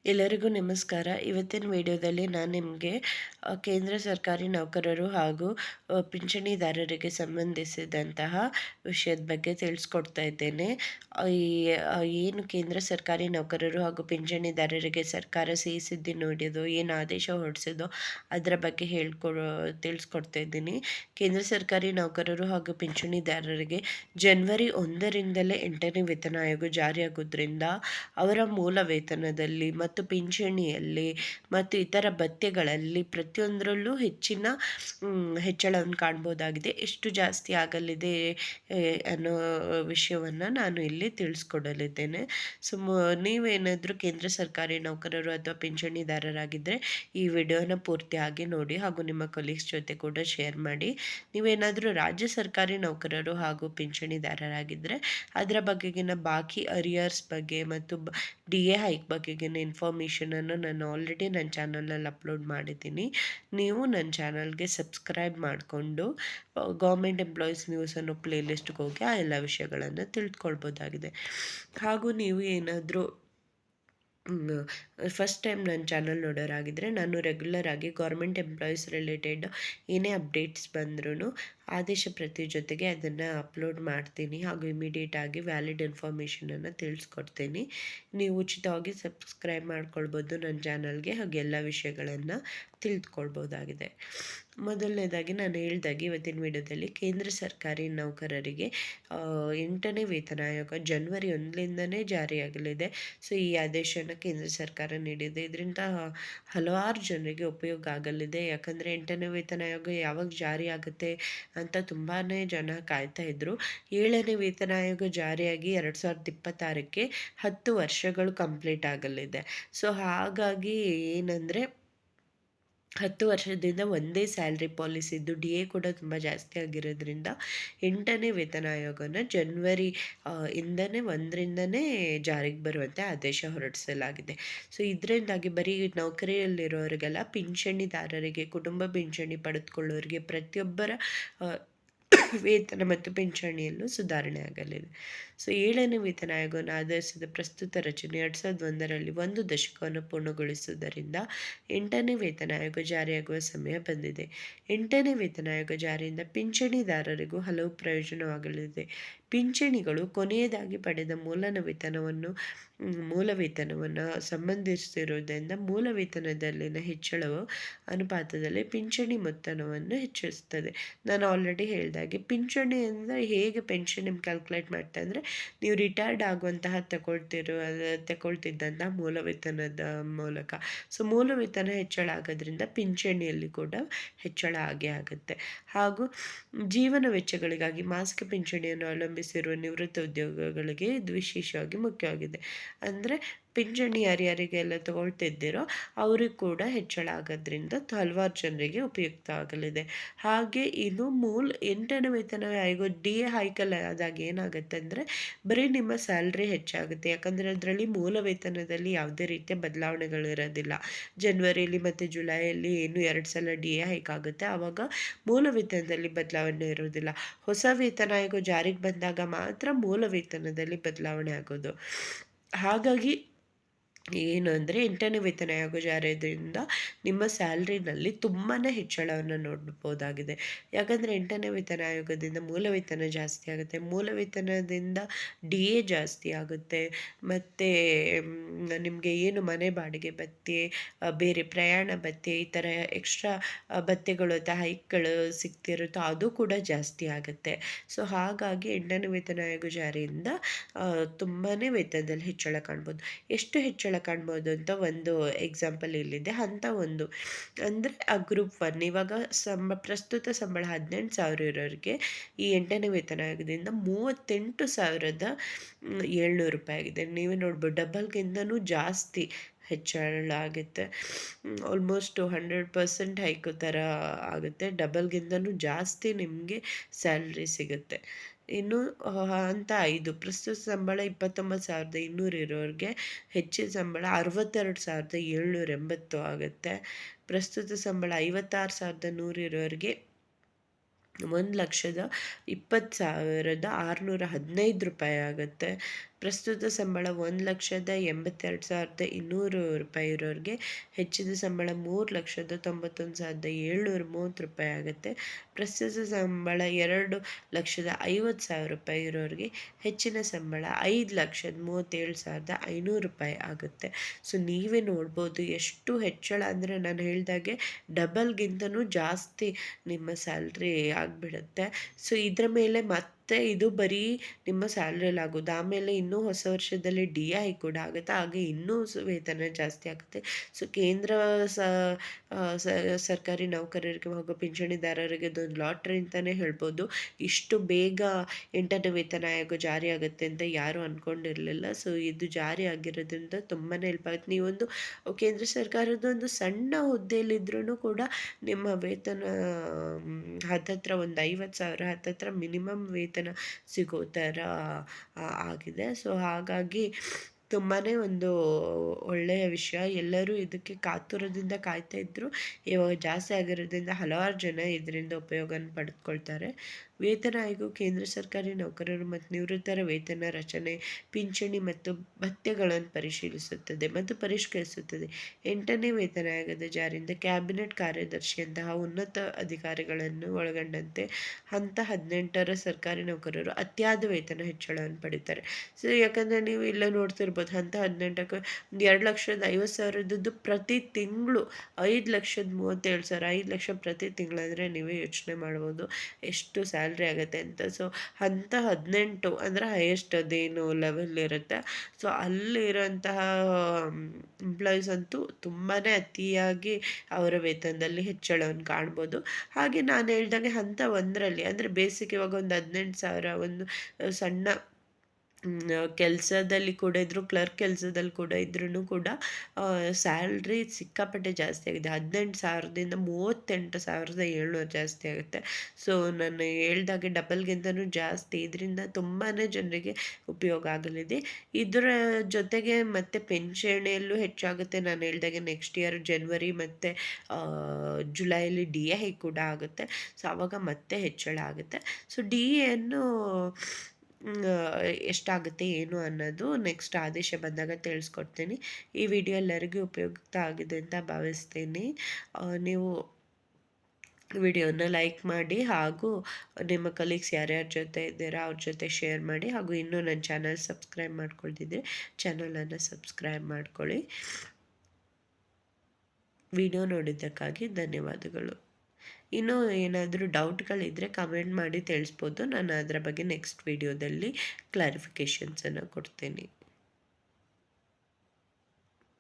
ಎಲ್ಲರಿಗೂ ನಮಸ್ಕಾರ. ಇವತ್ತಿನ ವಿಡಿಯೋದಲ್ಲಿ ನಾನು ನಿಮಗೆ ಕೇಂದ್ರ ಸರ್ಕಾರಿ ನೌಕರರು ಹಾಗೂ ಪಿಂಚಣಿದಾರರಿಗೆ ಸಂಬಂಧಿಸಿದಂತಹ ವಿಷಯದ ಬಗ್ಗೆ ತಿಳಿಸ್ಕೊಡ್ತಾ ಇದ್ದೇನೆ. ಈ ಏನು ಕೇಂದ್ರ ಸರ್ಕಾರಿ ನೌಕರರು ಹಾಗೂ ಪಿಂಚಣಿದಾರರಿಗೆ ಸರ್ಕಾರ ಸಿಹಿ ಸುದ್ದಿ ನೀಡಿದೋ, ಏನು ಆದೇಶ ಹೊರಡಿಸಿದೋ ಅದರ ಬಗ್ಗೆ ತಿಳಿಸ್ಕೊಡ್ತಾ ಇದ್ದೀನಿ. ಕೇಂದ್ರ ಸರ್ಕಾರಿ ನೌಕರರು ಹಾಗೂ ಪಿಂಚಣಿದಾರರಿಗೆ ಜನವರಿ 1ರಿಂದಲೇ 8ನೇ ವೇತನ ಆಯೋಗ ಜಾರಿಯಾಗೋದ್ರಿಂದ ಅವರ ಮೂಲ ವೇತನದಲ್ಲಿ ಮತ್ತು ಪಿಂಚಣಿಯಲ್ಲಿ ಮತ್ತು ಇತರ ಭತ್ಯೆಗಳಲ್ಲಿ ಪ್ರತಿಯೊಂದರಲ್ಲೂ ಹೆಚ್ಚಿನ ಹೆಚ್ಚಳವನ್ನು ಕಾಣ್ಬೋದಾಗಿದೆ. ಎಷ್ಟು ಜಾಸ್ತಿ ಆಗಲಿದೆ ಅನ್ನೋ ವಿಷಯವನ್ನು ನಾನು ಇಲ್ಲಿ ತಿಳಿಸ್ಕೊಡಲಿದ್ದೇನೆ. ಸೊ ನೀವೇನಾದರೂ ಕೇಂದ್ರ ಸರ್ಕಾರಿ ನೌಕರರು ಅಥವಾ ಪಿಂಚಣಿದಾರರಾಗಿದ್ದರೆ ಈ ವಿಡಿಯೋನ ಪೂರ್ತಿಯಾಗಿ ನೋಡಿ ಹಾಗೂ ನಿಮ್ಮ ಕೊಲೀಗ್ಸ್ ಜೊತೆ ಕೂಡ ಶೇರ್ ಮಾಡಿ. ನೀವೇನಾದರೂ ರಾಜ್ಯ ಸರ್ಕಾರಿ ನೌಕರರು ಹಾಗೂ ಪಿಂಚಣಿದಾರರಾಗಿದ್ದರೆ ಅದರ ಬಗೆಗಿನ ಬಾಕಿ ಅರಿಯರ್ಸ್ ಬಗ್ಗೆ ಮತ್ತು DA ಹೈಕ್ ಬಗೆಗಿನ ಇನ್ಫಾರ್ಮೇಷನನ್ನು ನಾನು ಆಲ್ರೆಡಿ ನನ್ನ ಚಾನಲಲ್ಲಿ ಅಪ್ಲೋಡ್ ಮಾಡಿದ್ದೀನಿ. ನೀವು ನನ್ನ ಚಾನಲ್ಗೆ ಸಬ್ಸ್ಕ್ರೈಬ್ ಮಾಡಿಕೊಂಡು ಗೌರ್ಮೆಂಟ್ ಎಂಪ್ಲಾಯೀಸ್ ನ್ಯೂಸ್ ಅನ್ನೋ ಪ್ಲೇಲಿಸ್ಟ್ಗೆ ಹೋಗಿ ಆ ಎಲ್ಲ ವಿಷಯಗಳನ್ನು ತಿಳ್ಕೊಳ್ಬೋದಾಗಿದೆ. ಹಾಗೂ ನೀವು ಏನಾದರೂ ಫಸ್ಟ್ ಟೈಮ್ ನನ್ನ ಚಾನಲ್ ನೋಡೋರಾಗಿದ್ದರೆ ನಾನು ರೆಗ್ಯುಲರ್ ಆಗಿ ಗೌರ್ಮೆಂಟ್ ಎಂಪ್ಲಾಯೀಸ್ ರಿಲೇಟೆಡ್ ಏನೇ ಅಪ್ಡೇಟ್ಸ್ ಬಂದ್ರೂ ಆದೇಶ ಪ್ರತಿ ಜೊತೆಗೆ ಅದನ್ನು ಅಪ್ಲೋಡ್ ಮಾಡ್ತೀನಿ ಹಾಗೂ ಇಮಿಡಿಯೇಟಾಗಿ ವ್ಯಾಲಿಡ್ ಇನ್ಫಾರ್ಮೇಷನನ್ನು ತಿಳಿಸ್ಕೊಡ್ತೀನಿ. ನೀವು ಉಚಿತವಾಗಿ ಸಬ್ಸ್ಕ್ರೈಬ್ ಮಾಡ್ಕೊಳ್ಬೋದು ನನ್ನ ಚಾನಲ್ಗೆ ಹಾಗೂ ಎಲ್ಲ ವಿಷಯಗಳನ್ನು ತಿಳಿದುಕೊಳ್ಬೋದಾಗಿದೆ. ಮೊದಲನೇದಾಗಿ ನಾನು ಹೇಳ್ದಾಗೆ ಇವತ್ತಿನ ವಿಡಿಯೋದಲ್ಲಿ ಕೇಂದ್ರ ಸರ್ಕಾರಿ ನೌಕರರಿಗೆ 8ನೇ ವೇತನ ಆಯೋಗ ಜನವರಿ 1ರಿಂದನೇ ಜಾರಿಯಾಗಲಿದೆ. ಸೊ ಈ ಆದೇಶನ ಕೇಂದ್ರ ಸರ್ಕಾರ ನೀಡಿದೆ. ಇದರಿಂದ ಹಲವಾರು ಜನರಿಗೆ ಉಪಯೋಗ ಆಗಲಿದೆ. ಯಾಕಂದರೆ 8ನೇ ವೇತನ ಆಯೋಗ ಯಾವಾಗ ಜಾರಿ ಆಗುತ್ತೆ ಅಂತ ತುಂಬಾ ಜನ ಕಾಯ್ತಾ ಇದ್ದರು. 7ನೇ ವೇತನ ಆಯೋಗ ಜಾರಿಯಾಗಿ 2026ಕ್ಕೆ 10 ವರ್ಷಗಳು ಕಂಪ್ಲೀಟ್ ಆಗಲಿದೆ. ಸೊ ಹಾಗಾಗಿ ಏನಂದರೆ 10 ವರ್ಷದಿಂದ ಒಂದೇ ಸ್ಯಾಲ್ರಿ ಪಾಲಿಸಿ ಇದ್ದು DA ಕೂಡ ತುಂಬ ಜಾಸ್ತಿ ಆಗಿರೋದ್ರಿಂದ 8ನೇ ವೇತನ ಆಯೋಗನ ಜನವರಿ ಇಂದನೇ 1ರಿಂದನೇ ಜಾರಿಗೆ ಬರುವಂತೆ ಆದೇಶ ಹೊರಡಿಸಲಾಗಿದೆ. ಸೊ ಇದರಿಂದಾಗಿ ಬರೀ ನೌಕರಿಯಲ್ಲಿರೋರಿಗೆಲ್ಲ ಪಿಂಚಣಿದಾರರಿಗೆ, ಕುಟುಂಬ ಪಿಂಚಣಿ ಪಡೆದುಕೊಳ್ಳೋರಿಗೆ ಪ್ರತಿಯೊಬ್ಬರ ವೇತನ ಮತ್ತು ಪಿಂಚಣಿಯಲ್ಲೂ ಸುಧಾರಣೆ ಆಗಲಿದೆ. ಸೊ 7ನೇ ವೇತನ ಆಯೋಗವನ್ನು ಆಧರಿಸಿದ ಪ್ರಸ್ತುತ ರಚನೆ 2001ರಲ್ಲಿ 1 ದಶಕವನ್ನು ಪೂರ್ಣಗೊಳಿಸುವುದರಿಂದ 8ನೇ ವೇತನ ಆಯೋಗ ಜಾರಿಯಾಗುವ ಸಮಯ ಬಂದಿದೆ. 8ನೇ ವೇತನ ಆಯೋಗ ಜಾರಿಯಿಂದ ಪಿಂಚಣಿದಾರರಿಗೂ ಹಲವು ಪ್ರಯೋಜನವಾಗಲಿದೆ. ಪಿಂಚಣಿಗಳು ಕೊನೆಯದಾಗಿ ಪಡೆದ ಮೂಲ ವೇತನವನ್ನು ಸಂಬಂಧಿಸಿರುವುದರಿಂದ ಮೂಲ ವೇತನದಲ್ಲಿನ ಹೆಚ್ಚಳವು ಅನುಪಾತದಲ್ಲಿ ಪಿಂಚಣಿ ಮೊತ್ತವನ್ನು ಹೆಚ್ಚಿಸುತ್ತದೆ. ನಾನು ಆಲ್ರೆಡಿ ಹೇಳಿದಾಗೆ ಪಿಂಚಣಿ ಅಂದರೆ ಹೇಗೆ ಪೆನ್ಷನ್ ನಿಮ್ಗೆ ಕ್ಯಾಲ್ಕುಲೇಟ್ ಮಾಡ್ತಾ ಅಂದರೆ ನೀವು ರಿಟೈರ್ಡ್ ಆಗುವಂತಹ ತಗೊಳ್ತಿದ್ದಂತಹ ಮೂಲ ವೇತನದ ಮೂಲಕ. ಸೊ ಮೂಲ ವೇತನ ಹೆಚ್ಚಳ ಆಗೋದ್ರಿಂದ ಪಿಂಚಣಿಯಲ್ಲಿ ಕೂಡ ಹೆಚ್ಚಳ ಆಗೇ ಆಗುತ್ತೆ. ಹಾಗೂ ಜೀವನ ವೆಚ್ಚಗಳಿಗಾಗಿ ಮಾಸಿಕ ಪಿಂಚಣಿಯನ್ನು ಅವಲಂಬಿಸಿರುವ ನಿವೃತ್ತ ಉದ್ಯೋಗಗಳಿಗೆ ಇದು ವಿಶೇಷವಾಗಿ ಮುಖ್ಯವಾಗಿದೆ. ಅಂದರೆ ಪಿಂಚಣಿ ಯಾರ್ಯಾರಿಗೆಲ್ಲ ತಗೊಳ್ತಿದ್ದೀರೋ ಅವ್ರಿಗೆ ಕೂಡ ಹೆಚ್ಚಳ ಆಗೋದ್ರಿಂದ ಹಲವಾರು ಜನರಿಗೆ ಉಪಯುಕ್ತ ಆಗಲಿದೆ. ಹಾಗೆ ಇದು 8ನೇ ವೇತನ ಆಯೋಗ DA ಹೈಕಲ್ ಆದಾಗ ಏನಾಗುತ್ತೆ ಅಂದರೆ ಬರೀ ನಿಮ್ಮ ಸ್ಯಾಲ್ರಿ ಹೆಚ್ಚಾಗುತ್ತೆ. ಯಾಕಂದರೆ ಅದರಲ್ಲಿ ಮೂಲ ವೇತನದಲ್ಲಿ ಯಾವುದೇ ರೀತಿಯ ಬದಲಾವಣೆಗಳಿರೋದಿಲ್ಲ. ಜನವರಿಯಲ್ಲಿ ಮತ್ತು ಜುಲೈಯಲ್ಲಿ ಏನು 2 ಸಲ DA ಹೈಕ್ ಆಗುತ್ತೆ. ಆವಾಗ ಮೂಲ ವೇತನದಲ್ಲಿ ಬದಲಾವಣೆ ಇರೋದಿಲ್ಲ. ಹೊಸ ವೇತನ ಆಯೋಗ ಜಾರಿಗೆ ಬಂದಾಗ ಮಾತ್ರ ಮೂಲ ವೇತನದಲ್ಲಿ ಬದಲಾವಣೆ ಆಗೋದು. ಹಾಗಾಗಿ ಏನು ಅಂದರೆ 8ನೇ ವೇತನ ಆಯೋಗ ಜಾರಿಯಿಂದ ನಿಮ್ಮ ಸ್ಯಾಲ್ರಿನಲ್ಲಿ ತುಂಬಾ ಹೆಚ್ಚಳವನ್ನು ನೋಡ್ಬೋದಾಗಿದೆ. ಯಾಕಂದರೆ 8ನೇ ವೇತನ ಆಯೋಗದಿಂದ ಮೂಲ ವೇತನ ಜಾಸ್ತಿ ಆಗುತ್ತೆ. ಮೂಲ ವೇತನದಿಂದ DA ಜಾಸ್ತಿ ಆಗುತ್ತೆ. ಮತ್ತು ನಿಮಗೆ ಏನು ಮನೆ ಬಾಡಿಗೆ ಭತ್ಯೆ, ಬೇರೆ ಪ್ರಯಾಣ ಭತ್ಯೆ, ಈ ಥರ ಎಕ್ಸ್ಟ್ರಾ ಭತ್ಯೆಗಳು ಅಥವಾ ಹೈಕ್ಗಳು ಸಿಗ್ತಿರುತ್ತೋ ಅದು ಕೂಡ ಜಾಸ್ತಿ ಆಗುತ್ತೆ. ಸೊ ಹಾಗಾಗಿ 8ನೇ ವೇತನ ಆಯೋಗ ಜಾರಿಯಿಂದ ತುಂಬಾ ವೇತನದಲ್ಲಿ ಹೆಚ್ಚಳ ಕಾಣ್ಬೋದು. ಎಷ್ಟು ಹೆಚ್ಚಳ ಕಾಣ್ಬೋದು ಅಂತ ಒಂದು ಎಕ್ಸಾಂಪಲ್ ಇಲ್ಲಿದೆ. ಹಂತ 1 ಅಂದರೆ ಗ್ರೂಪ್ 1 ಇವಾಗ ಪ್ರಸ್ತುತ ಸಂಬಳ 18,000 ಇರೋರಿಗೆ ಈ 8ನೇ ವೇತನ ಆಯೋಗದಿಂದ 38,700 ರೂಪಾಯಿ ಆಗಿದೆ. ನೀವೇ ನೋಡ್ಬೋದು, ಡಬಲ್ಗಿಂತನೂ ಜಾಸ್ತಿ ಹೆಚ್ಚಳ ಆಗುತ್ತೆ. ಆಲ್ಮೋಸ್ಟ್ 100% ಹೈಕ್ ಥರ ಆಗುತ್ತೆ. ಡಬಲ್ಗಿಂತನೂ ಜಾಸ್ತಿ ನಿಮಗೆ ಸ್ಯಾಲ್ರಿ ಸಿಗುತ್ತೆ. ಇನ್ನು ಹಂತ 5 ಪ್ರಸ್ತುತ ಸಂಬಳ 29,200 ಇರೋರಿಗೆ ಹೆಚ್ಚಿನ ಸಂಬಳ 62,780 ಆಗುತ್ತೆ. ಪ್ರಸ್ತುತ ಸಂಬಳ 56,100 ಇರೋರಿಗೆ 1,20,615 ರೂಪಾಯಿ ಆಗುತ್ತೆ. ಪ್ರಸ್ತುತ ಸಂಬಳ 1,82,200 ರೂಪಾಯಿ ಇರೋರಿಗೆ ಹೆಚ್ಚಿದ ಸಂಬಳ 3,91,730 ರೂಪಾಯಿ ಆಗುತ್ತೆ. ಪ್ರಸ್ತುತ ಸಂಬಳ 2,50,000 ರೂಪಾಯಿ ಇರೋರಿಗೆ ಹೆಚ್ಚಿನ ಸಂಬಳ 5,37,500 ರೂಪಾಯಿ ಆಗುತ್ತೆ. ಸೊ ನೀವೇ ನೋಡ್ಬೋದು ಎಷ್ಟು ಹೆಚ್ಚಳ ಅಂದರೆ, ನಾನು ಹೇಳ್ದಾಗೆ ಡಬಲ್ಗಿಂತನೂ ಜಾಸ್ತಿ ನಿಮ್ಮ ಸ್ಯಾಲ್ರಿ ಆಗಿಬಿಡುತ್ತೆ. ಸೊ ಇದರ ಮೇಲೆ ಮತ್ತೆ ಇದು ಬರೀ ನಿಮ್ಮ ಸ್ಯಾಲ್ರಿಲಾಗೋದು. ಆಮೇಲೆ ಇನ್ನೂ ಹೊಸ ವರ್ಷದಲ್ಲಿ DI ಕೂಡ ಆಗುತ್ತೆ. ಹಾಗೆ ಇನ್ನೂ ವೇತನ ಜಾಸ್ತಿ ಆಗುತ್ತೆ. ಸೊ ಕೇಂದ್ರ ಸರ್ಕಾರಿ ನೌಕರರಿಗೆ ಹಾಗೂ ಪಿಂಚಣಿದಾರರಿಗೆ ಇದೊಂದು ಲಾಟ್ರಿ ಅಂತಲೇ ಹೇಳ್ಬೋದು. ಇಷ್ಟು ಬೇಗ 8ನೇ ವೇತನ ಆಯೋಗ ಜಾರಿ ಆಗುತ್ತೆ ಅಂತ ಯಾರೂ ಅಂದ್ಕೊಂಡಿರಲಿಲ್ಲ. ಸೊ ಇದು ಜಾರಿ ಆಗಿರೋದ್ರಿಂದ ತುಂಬಾ ಹೆಲ್ಪ್ ಆಗುತ್ತೆ. ನೀವೊಂದು ಕೇಂದ್ರ ಸರ್ಕಾರದ ಒಂದು ಸಣ್ಣ ಹುದ್ದೆಯಲ್ಲಿದ್ರೂ ಕೂಡ ನಿಮ್ಮ ವೇತನ ಹತ್ತತ್ರ ಒಂದು 50,000 ಹತ್ತತ್ರ ಮಿನಿಮಮ್ ವೇತನ ಸಿಗೋ ಥರ ಆಗಿದೆ. ಸೊ ಹಾಗಾಗಿ ತುಂಬಾ ಒಂದು ಒಳ್ಳೆಯ ವಿಷಯ. ಎಲ್ಲರೂ ಇದಕ್ಕೆ ಕಾತುರದಿಂದ ಕಾಯ್ತಾ ಇದ್ದರು. ಇವಾಗ ಜಾಸ್ತಿ ಆಗಿರೋದ್ರಿಂದ ಹಲವಾರು ಜನ ಇದರಿಂದ ಉಪಯೋಗನ ಪಡೆದುಕೊಳ್ತಾರೆ. ವೇತನ ಆಯೋಗವು ಕೇಂದ್ರ ಸರ್ಕಾರಿ ನೌಕರರು ಮತ್ತು ನಿವೃತ್ತರ ವೇತನ ರಚನೆ, ಪಿಂಚಣಿ ಮತ್ತು ಭತ್ಯೆಗಳನ್ನು ಪರಿಶೀಲಿಸುತ್ತದೆ ಮತ್ತು ಪರಿಷ್ಕರಿಸುತ್ತದೆ. 8ನೇ ವೇತನ ಆಯೋಗದ ಜಾರಿಯಿಂದ ಕ್ಯಾಬಿನೆಟ್ ಕಾರ್ಯದರ್ಶಿಯಂತಹ ಉನ್ನತ ಅಧಿಕಾರಿಗಳನ್ನು ಒಳಗೊಂಡಂತೆ ಹಂತ 18ರ ಸರ್ಕಾರಿ ನೌಕರರು ಅತಿಯಾದ ವೇತನ ಹೆಚ್ಚಳವನ್ನು ಪಡೀತಾರೆ. ಸೊ ಯಾಕಂದರೆ ನೀವು ಇಲ್ಲ ನೋಡ್ತಿರ್ಬೋದು, ಹಂತ 18ಕ್ಕೆ 2,50,000 ಪ್ರತಿ ತಿಂಗಳು 5,37,000, 5 ಲಕ್ಷ ಪ್ರತಿ ತಿಂಗಳಂದರೆ ನೀವೇ ಯೋಚನೆ ಮಾಡ್ಬೋದು ಎಷ್ಟು ಸ್ಯಾಲ್ರಿ ಆಗುತ್ತೆ ಅಂತ. ಸೊ ಹಂತ 18 ಅಂದರೆ ಹೈಯೆಸ್ಟ್ ಅದೇನು ಲೆವೆಲ್ ಇರುತ್ತೆ. ಸೊ ಅಲ್ಲಿರೋಂತಹ ಎಂಪ್ಲಾಯೀಸ್ ಅಂತೂ ತುಂಬಾ ಅತಿಯಾಗಿ ಅವರ ವೇತನದಲ್ಲಿ ಹೆಚ್ಚಳವನ್ನು ಕಾಣ್ಬೋದು. ಹಾಗೆ ನಾನು ಹೇಳ್ದಂಗೆ ಹಂತ 1ರಲ್ಲಿ ಅಂದರೆ ಬೇಸಿಕ್ ಇವಾಗ ಒಂದು 18,000 ಒಂದು ಸಣ್ಣ ಕೆಲಸದಲ್ಲಿ ಕೂಡ ಇದ್ದರೂ, ಕ್ಲರ್ಕ್ ಕೆಲಸದಲ್ಲಿ ಕೂಡ ಇದ್ರೂ ಕೂಡ ಸ್ಯಾಲ್ರಿ ಸಿಕ್ಕಾಪಟ್ಟೆ ಜಾಸ್ತಿ ಆಗಿದೆ. 18,000ದಿಂದ 38,700 ಜಾಸ್ತಿ ಆಗುತ್ತೆ. ಸೊ ನಾನು ಹೇಳ್ದಾಗೆ ಡಬಲ್ಗಿಂತನೂ ಜಾಸ್ತಿ. ಇದರಿಂದ ತುಂಬಾ ಜನರಿಗೆ ಉಪಯೋಗ ಆಗಲಿದೆ. ಇದರ ಜೊತೆಗೆ ಮತ್ತು ಪಿಂಚಣಿಯಲ್ಲೂ ಹೆಚ್ಚಾಗುತ್ತೆ. ನಾನು ಹೇಳ್ದಾಗೆ ನೆಕ್ಸ್ಟ್ ಇಯರ್ ಜನವರಿ ಮತ್ತು ಜುಲೈಯಲ್ಲಿ DI ಕೂಡ ಆಗುತ್ತೆ. ಸೊ ಆವಾಗ ಮತ್ತೆ ಹೆಚ್ಚಳ ಆಗುತ್ತೆ. ಸೊ DAಯನ್ನು ಎಷ್ಟಾಗುತ್ತೆ ಏನು ಅನ್ನೋದು ನೆಕ್ಸ್ಟ್ ಆದೇಶ ಬಂದಾಗ ತಿಳಿಸ್ಕೊಡ್ತೀನಿ. ಈ ವಿಡಿಯೋ ಎಲ್ಲರಿಗೂ ಉಪಯುಕ್ತ ಆಗಿದೆ ಅಂತ ಭಾವಿಸ್ತೀನಿ. ನೀವು ವಿಡಿಯೋನ ಲೈಕ್ ಮಾಡಿ ಹಾಗೂ ನಿಮ್ಮ ಕಲೀಗ್ಸ್ ಯಾರ್ಯಾರ ಜೊತೆ ಇದ್ದೀರಾ ಅವ್ರ ಜೊತೆ ಶೇರ್ ಮಾಡಿ. ಹಾಗೂ ಇನ್ನೂ ನನ್ನ ಚಾನಲ್ ಸಬ್ಸ್ಕ್ರೈಬ್ ಮಾಡ್ಕೊಳ್ತಿದ್ರೆ ಚಾನಲನ್ನು ಸಬ್ಸ್ಕ್ರೈಬ್ ಮಾಡ್ಕೊಳ್ಳಿ. ವಿಡಿಯೋ ನೋಡಿದ್ದಕ್ಕಾಗಿ ಧನ್ಯವಾದಗಳು. ಇನ್ನೂ ಏನಾದರೂ ಡೌಟ್ಗಳಿದ್ದರೆ ಕಮೆಂಟ್ ಮಾಡಿ ತಿಳಿಸ್ಬೋದು. ನಾನು ಅದರ ಬಗ್ಗೆ ನೆಕ್ಸ್ಟ್ ವಿಡಿಯೋದಲ್ಲಿ ಕ್ಲಾರಿಫಿಕೇಷನ್ಸನ್ನು ಕೊಡ್ತೀನಿ.